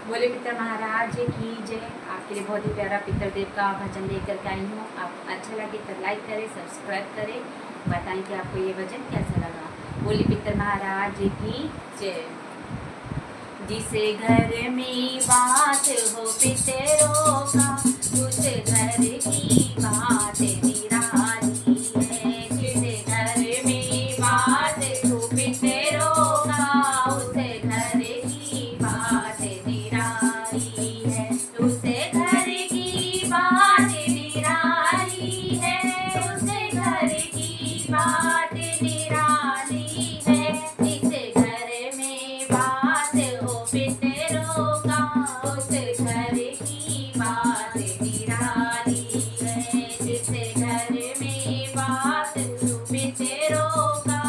बोले पितर महाराज की जय। आपके लिए बहुत ही प्यारा पितर देव का भजन लेकर के आई हूँ। आप अच्छा लगे तो लाइक करें, सब्सक्राइब करें, बताएं कि आपको ये भजन कैसा लगा। बोले पितर महाराज की जय। जिसे घर में बात हो पितरों का, उस घर की बात निराली है। जिसे घर में बात हो पितरों का, उस घर की बात निराली है। उस घर की बात निराली है। उस घर की बात निराली है। जिस घर में बात हो पितरों का, उस घर की बात निराली है। जिस घर में बात हो पितरों का,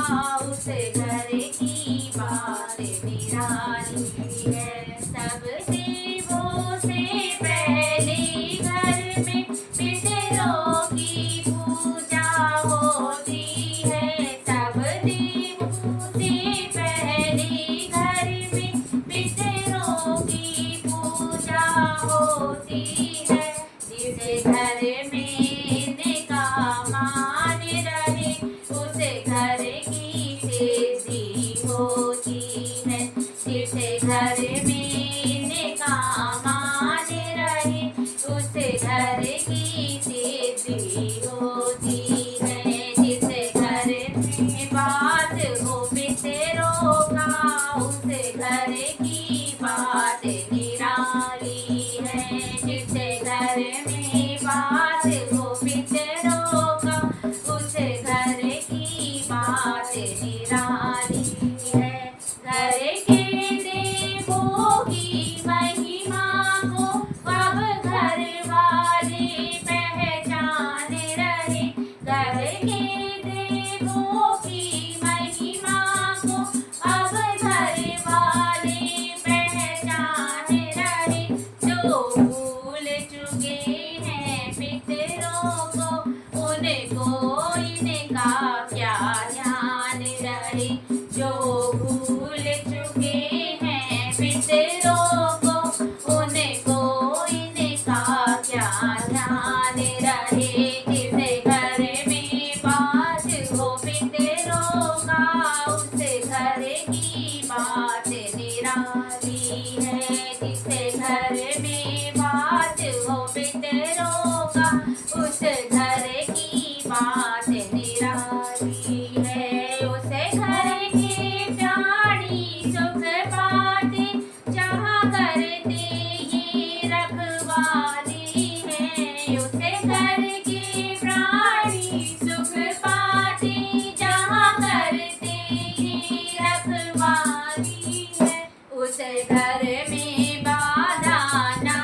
उस घर की बात निराली है। सब देवों से पहले घर में पितरों की पूजा होती है। सब देवों से पहले घर में पितरों की पूजा होती है। जिस घर में इनका मान रहे, उस घर की सिद्धि होती है। जिस घर में इनका मान रहे, उस घर की सिद्धि होती है। जिस घर में बात हो पितरों का, उस घर की बात निराली है। जिस घर में बात हो पितरों का, उस घर की बात निराली है। घर के देवों की महिमा को अब घर वाले पहचान रहे। घर के देवों की महिमा को अब घर वाले पहचान रहे। जो भूल चुके हैं पितरों को, उनको इनका क्या ध्यान रहे। जो भूल चुके हैं पितरों को, उनको इनका क्या ध्यान रहे। जिस घर में बात हो पितरों का, उस घर की बात निराली है। जिस घर में बात हो पितरों का, उस घर की बात निराली है। उस घर के प्राणी सुख पाते, जहाँ करते ये रखवाली है। उस घर के प्राणी सुख पाते, जहाँ करते ये रखवाली है। उस घर में बाधा ना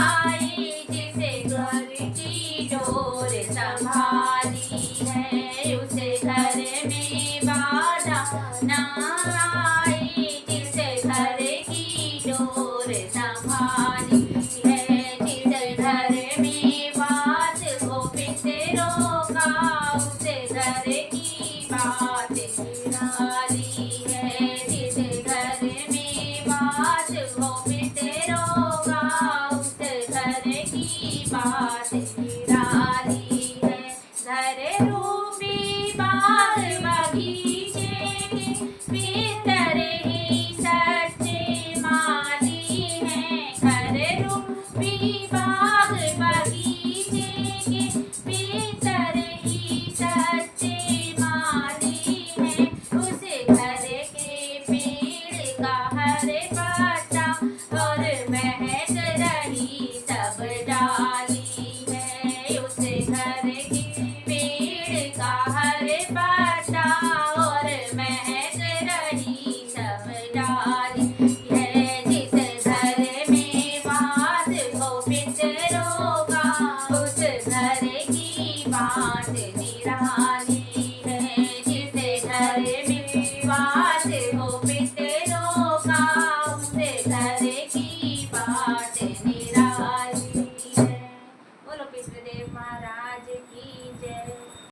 आए, जिस घर की डोर संभाली है। उस घर में बाधा ना आए, जिस घर की डोर संभाली है। जिस घर में बात हो पितरों का, उस घर की बात निराली है। जिस घर में बात हो पितरों का, उस घर की बात निराली है। घर रूपी बाग बगीचे के पितर ही सच्चे माली हैं। घर रूपी बाग बगीचे के पितर ही सच्चे माली हैं। उस घर के पेड़ का हर पत्ता और महक रही सब डाली है। उस घर के पेड़ का हर पत्ता और महक रही सब डाली है। जिस घर में बात हो पितरों का, उस घर की बात निराली है। जिस घर